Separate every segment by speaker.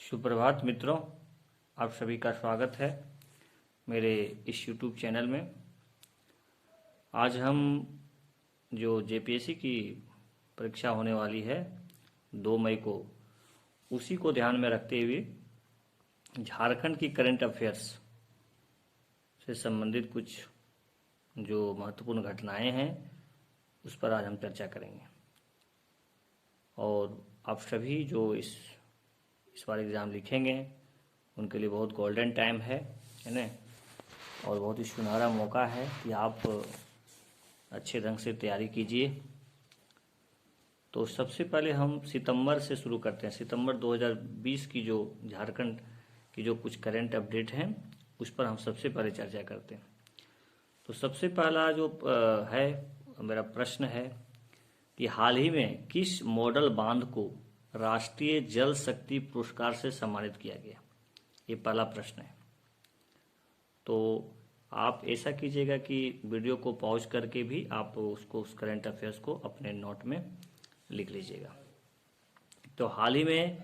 Speaker 1: सुप्रभात मित्रों, आप सभी का स्वागत है मेरे इस YouTube चैनल में। आज हम जो जेपीएससी की परीक्षा होने वाली है 2 मई को, उसी को ध्यान में रखते हुए झारखंड की करंट अफेयर्स से संबंधित कुछ जो महत्वपूर्ण घटनाएं हैं उस पर आज हम चर्चा करेंगे। और आप सभी जो इस बार एग्ज़ाम लिखेंगे उनके लिए बहुत गोल्डन टाइम है ना, और बहुत ही सुनहरा मौका है कि आप अच्छे ढंग से तैयारी कीजिए। तो सबसे पहले हम सितंबर से शुरू करते हैं। सितंबर 2020 की जो झारखंड की जो कुछ करंट अपडेट हैं उस पर हम सबसे पहले चर्चा करते हैं। तो सबसे पहला जो है मेरा प्रश्न है कि हाल ही में किस मॉडल बांध को राष्ट्रीय जल शक्ति पुरस्कार से सम्मानित किया गया? ये पहला प्रश्न है। तो आप ऐसा कीजिएगा कि वीडियो को पॉज करके भी आप उस करंट अफेयर्स को अपने नोट में लिख लीजिएगा। तो हाल ही में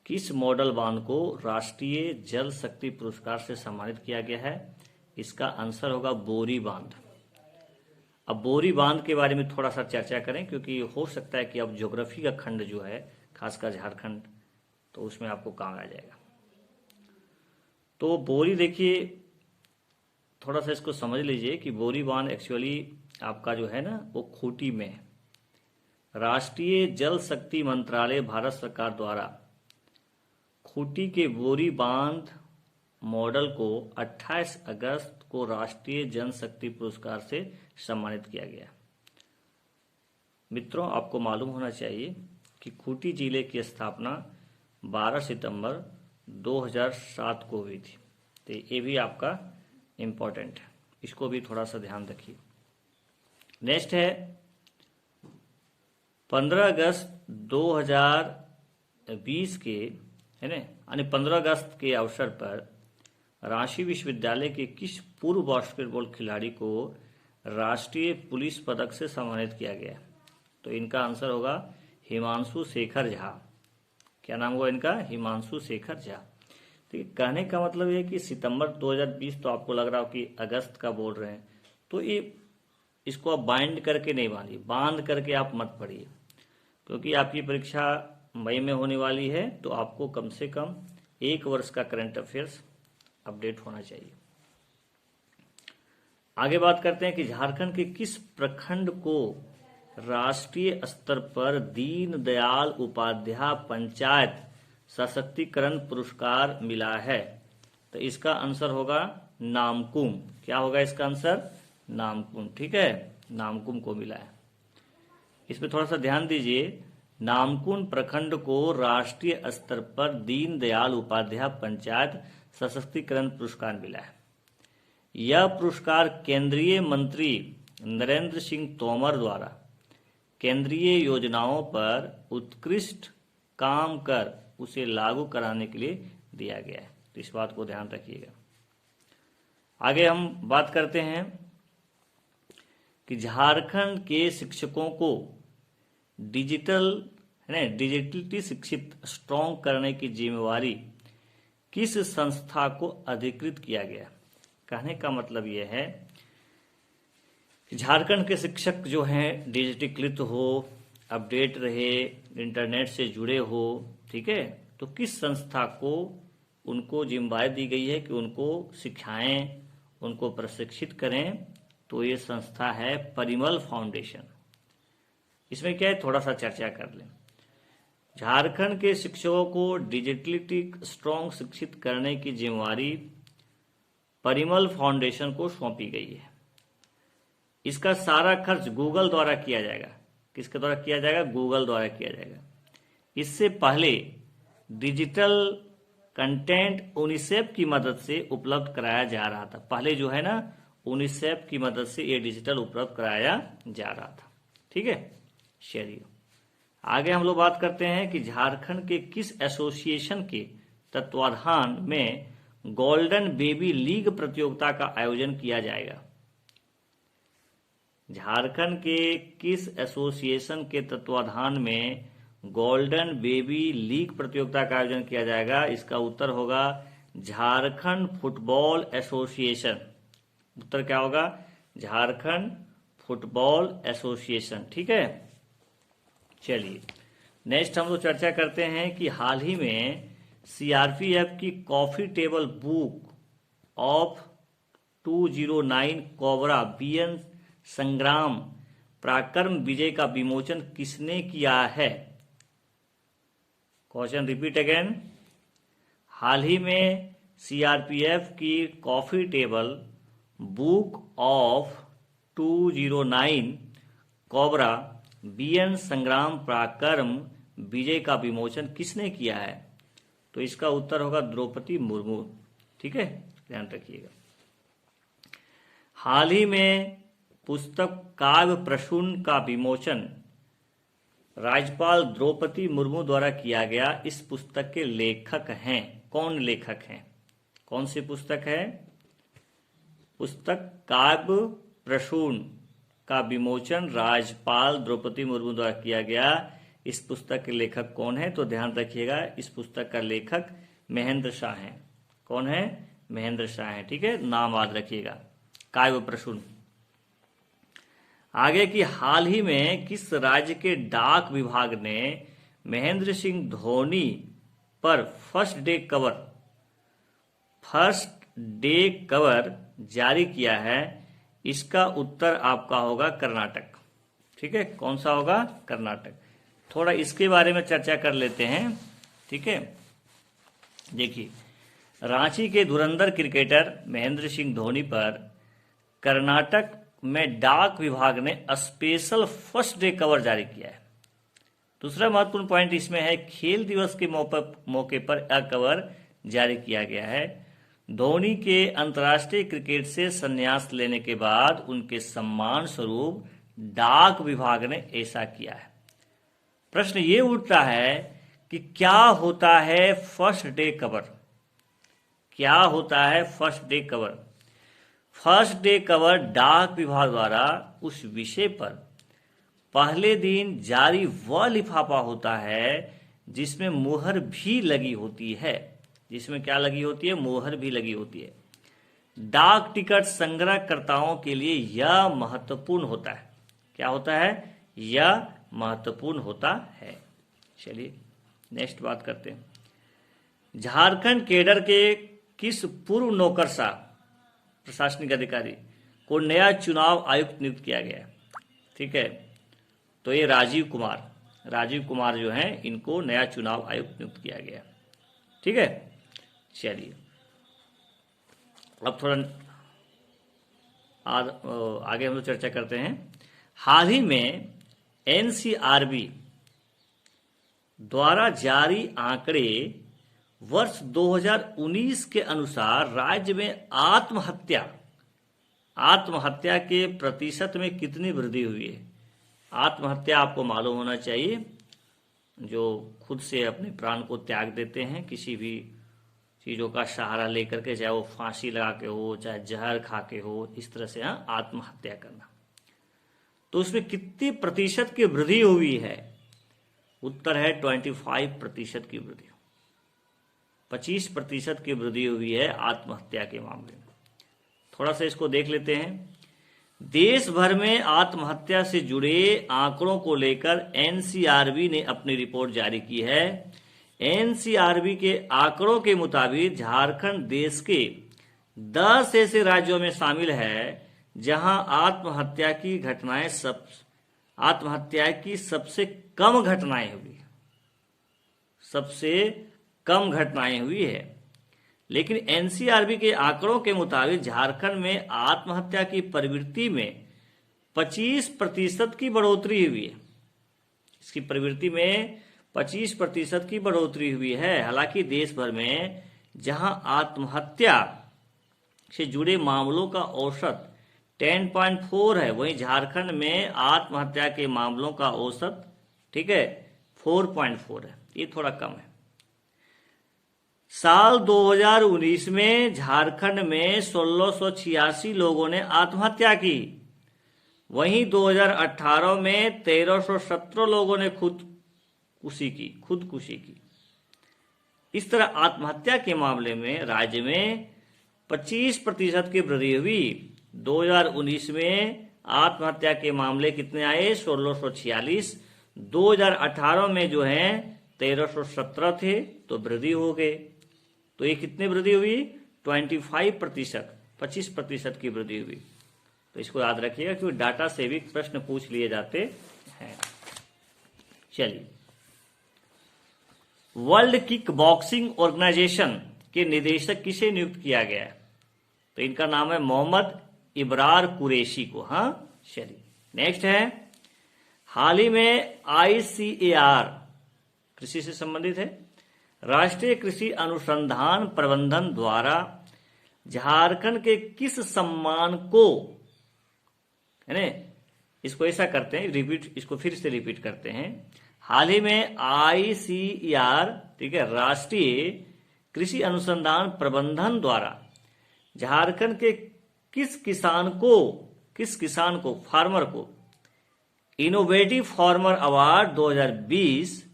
Speaker 1: किस मॉडल बांध को राष्ट्रीय जल शक्ति पुरस्कार से सम्मानित किया गया है? इसका आंसर होगा बोरी बांध। अब बोरी बांध के बारे में थोड़ा सा चर्चा करें, क्योंकि हो सकता है कि अब ज्योग्राफी का खंड जो है, खासकर झारखंड, तो उसमें आपको काम आ जाएगा। तो बोरी, देखिए थोड़ा सा इसको समझ लीजिए कि बोरी बांध एक्चुअली आपका जो है ना वो खूंटी में है। राष्ट्रीय जल शक्ति मंत्रालय भारत सरकार द्वारा खूंटी के बोरी बांध मॉडल को 28 अगस्त को राष्ट्रीय जल शक्ति पुरस्कार से सम्मानित किया गया। मित्रों, आपको मालूम होना चाहिए कि खूंटी जिले की स्थापना 12 सितंबर 2007 को हुई थी। तो ये भी आपका इम्पोर्टेंट है, इसको भी थोड़ा सा ध्यान रखिए। नेक्स्ट है 15 अगस्त 2020 के, है ना, यानी 15 अगस्त के अवसर पर रांची विश्वविद्यालय के किस पूर्व बास्केटबॉल खिलाड़ी को राष्ट्रीय पुलिस पदक से सम्मानित किया गया? तो इनका आंसर होगा हिमांशु शेखर झा। क्या नाम हुआ इनका? हिमांशु शेखर झा। तो कहने का मतलब है कि सितंबर 2020, तो आपको लग रहा हो कि अगस्त का बोल रहे हैं, तो ये इसको आप बाइंड करके नहीं बांधिए, बांध करके आप मत पढ़िए, क्योंकि आपकी परीक्षा मई में होने वाली है। तो आपको कम से कम 1 वर्ष का करंट अफेयर्स अपडेट होना चाहिए। आगे बात करते हैं कि झारखंड के किस प्रखंड को राष्ट्रीय स्तर पर दीन दयाल उपाध्याय पंचायत सशक्तिकरण पुरस्कार मिला है? तो इसका आंसर होगा नामकुम। क्या होगा इसका आंसर? नामकुम। ठीक है, नामकुम को मिला है। इसमें थोड़ा सा ध्यान दीजिए। नामकुम प्रखंड को राष्ट्रीय स्तर पर दीन दयाल उपाध्याय पंचायत सशक्तिकरण पुरस्कार मिला है। यह पुरस्कार केंद्रीय मंत्री नरेंद्र सिंह तोमर द्वारा केंद्रीय योजनाओं पर उत्कृष्ट काम कर उसे लागू कराने के लिए दिया गया है। तो इस बात को ध्यान रखिएगा। आगे हम बात करते हैं कि झारखंड के शिक्षकों को डिजिटली शिक्षित स्ट्रॉन्ग करने की जिम्मेवारी किस संस्था को अधिकृत किया गया? कहने का मतलब यह है कि झारखंड के शिक्षक जो हैं डिजिटलीकृत हो, अपडेट रहे, इंटरनेट से जुड़े हो, ठीक है, तो किस संस्था को उनको जिम्मेदारी दी गई है कि उनको सिखाएं, उनको प्रशिक्षित करें? तो ये संस्था है परिमल फाउंडेशन। इसमें क्या है, थोड़ा सा चर्चा कर लें। झारखंड के शिक्षकों को डिजिटली स्ट्रॉन्ग शिक्षित करने की जिम्मेवारी परिमल फाउंडेशन को सौंपी गई है। इसका सारा खर्च गूगल द्वारा किया जाएगा। किसके द्वारा किया जाएगा? गूगल द्वारा किया जाएगा। इससे पहले डिजिटल कंटेंट यूनिसेफ की मदद से उपलब्ध कराया जा रहा था। पहले जो है ना, यूनिसेफ की मदद से ये डिजिटल उपलब्ध कराया जा रहा था। ठीक है, चलिए आगे हम लोग बात करते हैं कि झारखंड के किस एसोसिएशन के तत्वाधान में गोल्डन बेबी लीग प्रतियोगिता का आयोजन किया जाएगा? झारखंड के किस एसोसिएशन के तत्वाधान में गोल्डन बेबी लीग प्रतियोगिता का आयोजन किया जाएगा? इसका उत्तर होगा झारखंड फुटबॉल एसोसिएशन। उत्तर क्या होगा? Jharkhand football association. ठीक है, चलिए नेक्स्ट हम लोग चर्चा करते हैं कि हाल ही में सीआरपीएफ की coffee table book of 209 cobra BN Sangram Parakram Vijay का विमोचन किसने किया है? Question repeat again. हाल ही में सीआरपीएफ की coffee table book of 209 cobra BN Sangram Parakram Vijay का विमोचन किसने किया है? तो इसका उत्तर होगा द्रौपदी मुर्मू। ठीक है, ध्यान रखिएगा। हाल ही में पुस्तक काव्य प्रसून का विमोचन राज्यपाल द्रौपदी मुर्मू द्वारा किया गया। इस पुस्तक के लेखक हैं? कौन लेखक हैं? कौन सी पुस्तक है? पुस्तक काव्य प्रसून का विमोचन राज्यपाल द्रौपदी मुर्मू द्वारा किया गया। इस पुस्तक के लेखक कौन है? तो ध्यान रखिएगा, इस पुस्तक का लेखक महेंद्र शाह हैं। कौन है? महेंद्र शाह हैं। ठीक है, नाम याद रखिएगा, काव्य प्रसून। आगे की हाल ही में किस राज्य के डाक विभाग ने महेंद्र सिंह धोनी पर फर्स्ट डे कवर जारी किया है? इसका उत्तर आपका होगा कर्नाटक। ठीक है, कौन सा होगा? कर्नाटक। थोड़ा इसके बारे में चर्चा कर लेते हैं। ठीक है, देखिए, रांची के धुरंधर क्रिकेटर महेंद्र सिंह धोनी पर कर्नाटक में डाक विभाग ने स्पेशल फर्स्ट डे कवर जारी किया है। दूसरा महत्वपूर्ण पॉइंट इसमें है, खेल दिवस के मौके पर यह कवर जारी किया गया है। धोनी के अंतर्राष्ट्रीय क्रिकेट से संन्यास लेने के बाद उनके सम्मान स्वरूप डाक विभाग ने ऐसा किया है। प्रश्न ये उठता है कि क्या होता है फर्स्ट डे कवर? क्या होता है first day cover? First day cover डाक विभाग द्वारा उस विषय पर पहले दिन जारी वह लिफाफा होता है जिसमें मुहर भी लगी होती है। जिसमें क्या लगी होती है? मुहर भी लगी होती है। डाक टिकट संग्रहकर्ताओं के लिए यह महत्वपूर्ण होता है। क्या होता है? यह महत्वपूर्ण होता है। चलिए नेक्स्ट बात करते हैं। झारखंड कैडर के किस पूर्व नौकरशाह प्रशासनिक अधिकारी को नया चुनाव आयुक्त नियुक्त किया गया है? ठीक है, तो ये राजीव कुमार जो हैं, इनको नया चुनाव आयुक्त नियुक्त किया गया। ठीक है, चलिए अब थोड़ा आगे हम लोग चर्चा करते हैं। हाल ही में एनसीआरबी द्वारा जारी आंकड़े वर्ष 2019 के अनुसार राज्य में आत्महत्या के प्रतिशत में कितनी वृद्धि हुई है? आत्महत्या आपको मालूम होना चाहिए, जो खुद से अपने प्राण को त्याग देते हैं किसी भी चीज़ों का सहारा लेकर के, चाहे वो फांसी लगा के हो, चाहे जहर खा के हो, इस तरह से आत्महत्या करना। तो उसमें कितनी प्रतिशत की वृद्धि हुई है? उत्तर है 25% की वृद्धि, 25% की वृद्धि हुई है आत्महत्या के मामले में। थोड़ा सा इसको देख लेते हैं। देश भर में आत्महत्या से जुड़े आंकड़ों को लेकर एनसीआरबी ने अपनी रिपोर्ट जारी की है। एनसीआरबी के आंकड़ों के मुताबिक झारखंड देश के 10 ऐसे राज्यों में शामिल है जहां आत्महत्या की सबसे कम घटनाएं हुई है। लेकिन एनसीआरबी के आंकड़ों के मुताबिक झारखंड में आत्महत्या की प्रवृत्ति में 25% की बढ़ोतरी हुई है। इसकी प्रवृत्ति में 25% की बढ़ोतरी हुई है। हालांकि देश भर में जहां आत्महत्या से जुड़े मामलों का औसत 10.4 है, वहीं झारखंड में आत्महत्या के मामलों का औसत 4.4 है। ये थोड़ा कम है। साल 2019 में झारखंड में 1686 लोगों ने आत्महत्या की, वहीं 2018 में 1317 लोगों ने खुद खुदकुशी की। इस तरह आत्महत्या के मामले में राज्य में 25% की वृद्धि हुई। 2019 में आत्महत्या के मामले कितने आए? 1646। 2018 में जो है 1317 थे, तो वृद्धि हो गए। तो ये कितनी वृद्धि हुई? 25%, 25% की वृद्धि हुई। तो इसको याद रखिएगा क्योंकि डाटा से भी प्रश्न पूछ लिए जाते हैं। चलिए, वर्ल्ड किक बॉक्सिंग ऑर्गेनाइजेशन के निदेशक किसे नियुक्त किया गया है? तो इनका नाम है मोहम्मद इब्रार कुरैशी को। हाँ, चलिए नेक्स्ट है, हाल ही में ICAR कृषि से संबंधित है, राष्ट्रीय कृषि अनुसंधान प्रबंधन द्वारा झारखंड के किस सम्मान को, है ना, इसको ऐसा करते हैं, रिपीट, इसको फिर से रिपीट करते हैं। हाल ही में ICAR, ठीक है, राष्ट्रीय कृषि अनुसंधान प्रबंधन द्वारा झारखंड के किस किसान को फार्मर को इनोवेटिव फार्मर अवार्ड 2020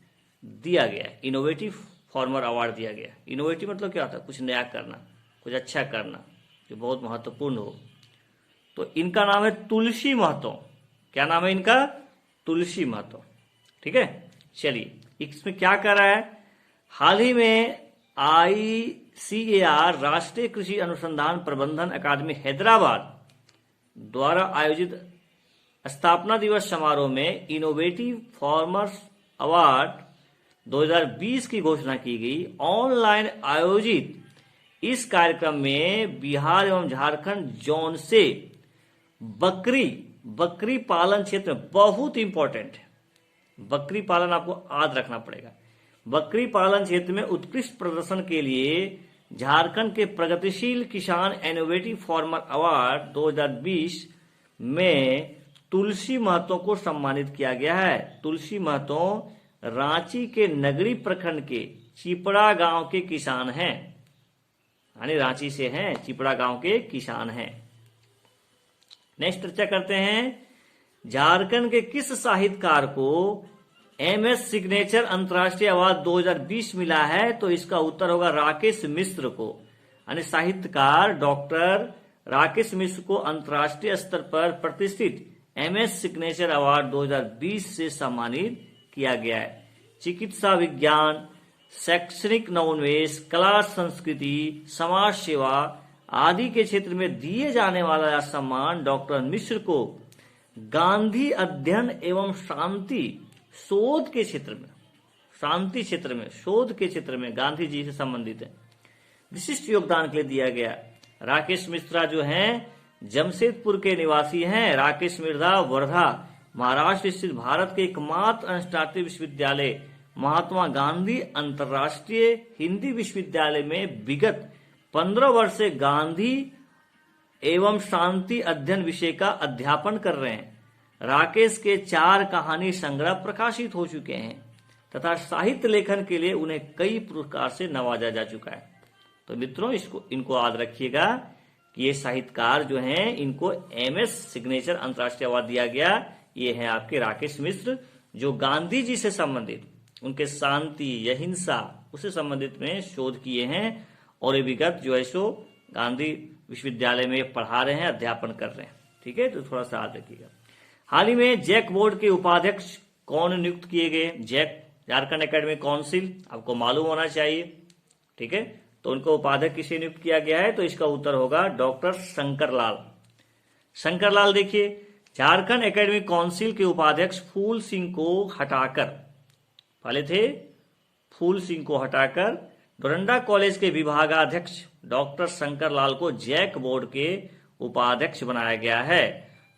Speaker 1: दिया गया। इनोवेटिव फार्मर अवार्ड दिया गया। इनोवेटिव मतलब क्या होता है? कुछ नया करना, कुछ अच्छा करना, जो बहुत महत्वपूर्ण हो। तो इनका नाम है तुलसी महतो। क्या नाम है इनका? तुलसी महतो। ठीक है, चलिए इसमें क्या कर रहा है? हाल ही में ICAR राष्ट्रीय कृषि अनुसंधान प्रबंधन अकादमी हैदराबाद द्वारा आयोजित स्थापना दिवस समारोह में इनोवेटिव फार्मर्स अवार्ड 2020 की घोषणा की गई। ऑनलाइन आयोजित इस कार्यक्रम में बिहार एवं झारखंड जोन से बकरी पालन क्षेत्र बहुत इंपॉर्टेंट है। बकरी पालन आपको याद रखना पड़ेगा। बकरी पालन क्षेत्र में उत्कृष्ट प्रदर्शन के लिए झारखंड के प्रगतिशील किसान इनोवेटिव फार्मर अवार्ड 2020 में तुलसी महतो को सम्मानित किया गया है। तुलसी महतो रांची के नगरी प्रखंड के चिपड़ा गांव के किसान हैं, यानी रांची से हैं, चिपड़ा गांव के किसान हैं। नेक्स्ट चर्चा करते हैं, झारखंड के किस साहित्यकार को MS सिग्नेचर अंतर्राष्ट्रीय अवार्ड 2020 मिला है? तो इसका उत्तर होगा राकेश मिश्र को। यानी साहित्यकार डॉक्टर राकेश मिश्र को अंतर्राष्ट्रीय स्तर पर प्रतिष्ठित MS सिग्नेचर अवार्ड 2020 से सम्मानित किया गया है। चिकित्सा विज्ञान, शैक्षणिक नवोन्मेष, कला संस्कृति, समाज सेवा आदि के क्षेत्र में दिए जाने वाला यह सम्मान डॉक्टर मिश्र को गांधी अध्ययन एवं शांति शोध के क्षेत्र में, शांति क्षेत्र में, शोध के क्षेत्र में गांधी जी से संबंधित है, विशिष्ट योगदान के लिए दिया गया। राकेश मिश्रा जो हैं जमशेदपुर के निवासी हैं। राकेश मिश्रा वर्धा महाराष्ट्र स्थित भारत के एकमात्र अंतर्राष्ट्रीय विश्वविद्यालय महात्मा गांधी अंतर्राष्ट्रीय हिंदी विश्वविद्यालय में विगत 15 वर्ष से गांधी एवं शांति अध्ययन विषय का अध्यापन कर रहे हैं। राकेश के 4 कहानी संग्रह प्रकाशित हो चुके हैं तथा साहित्य लेखन के लिए उन्हें कई पुरस्कार से नवाजा जा चुका है। तो मित्रों, इनको याद रखिएगा कि ये साहित्यकार जो हैं इनको MS सिग्नेचर अंतर्राष्ट्रीय अवार्ड दिया गया। ये है आपके राकेश मिश्र, जो गांधी जी से संबंधित, उनके शांति या हिंसा उससे संबंधित में शोध किए हैं और ये विगत जो है सो गांधी विश्वविद्यालय में पढ़ा रहे हैं, अध्यापन कर रहे हैं। ठीक है, तो थोड़ा सा याद रखिएगा। हाल ही में जैक बोर्ड के उपाध्यक्ष कौन नियुक्त किए गए? जैक झारखंड एकेडमिक काउंसिल, आपको मालूम होना चाहिए। ठीक है, तो उनको उपाध्यक्ष किसे नियुक्त किया गया है? तो इसका उत्तर होगा डॉक्टर शंकरलाल। शंकरलाल देखिए, झारखंड एकेडमिक काउंसिल के उपाध्यक्ष फूल सिंह को हटाकर, पहले थे फूल सिंह को हटाकर डोरंडा कॉलेज के विभागाध्यक्ष डॉक्टर शंकरलाल को जैक बोर्ड के उपाध्यक्ष बनाया गया है।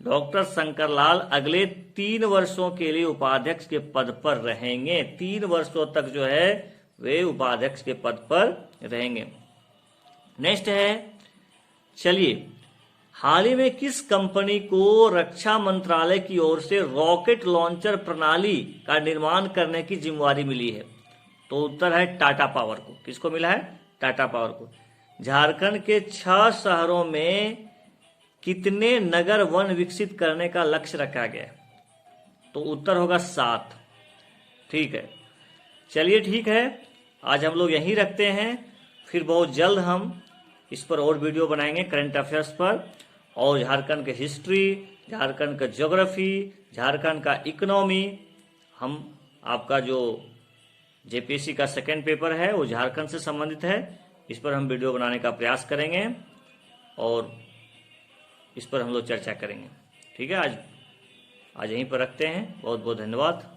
Speaker 1: डॉक्टर शंकरलाल अगले 3 वर्षों के लिए उपाध्यक्ष के पद पर रहेंगे। 3 वर्षों तक जो है वे उपाध्यक्ष के पद पर रहेंगे। नेक्स्ट है, चलिए, हाल ही में किस कंपनी को रक्षा मंत्रालय की ओर से रॉकेट लॉन्चर प्रणाली का निर्माण करने की जिम्मेवारी मिली है? तो उत्तर है टाटा पावर को। किसको मिला है? टाटा पावर को। झारखंड के 6 शहरों में कितने नगर वन विकसित करने का लक्ष्य रखा गया है? तो उत्तर होगा 7। ठीक है, चलिए ठीक है, आज हम लोग यहीं रखते हैं। फिर बहुत जल्द हम इस पर और वीडियो बनाएंगे करंट अफेयर्स पर, और झारखंड के हिस्ट्री, झारखंड का ज्योग्राफी, झारखंड का इकोनॉमी। हम आपका जो जेपीएससी का सेकंड पेपर है वो झारखंड से संबंधित है, इस पर हम वीडियो बनाने का प्रयास करेंगे और इस पर हम लोग चर्चा करेंगे। ठीक है, आज यहीं पर रखते हैं। बहुत बहुत धन्यवाद।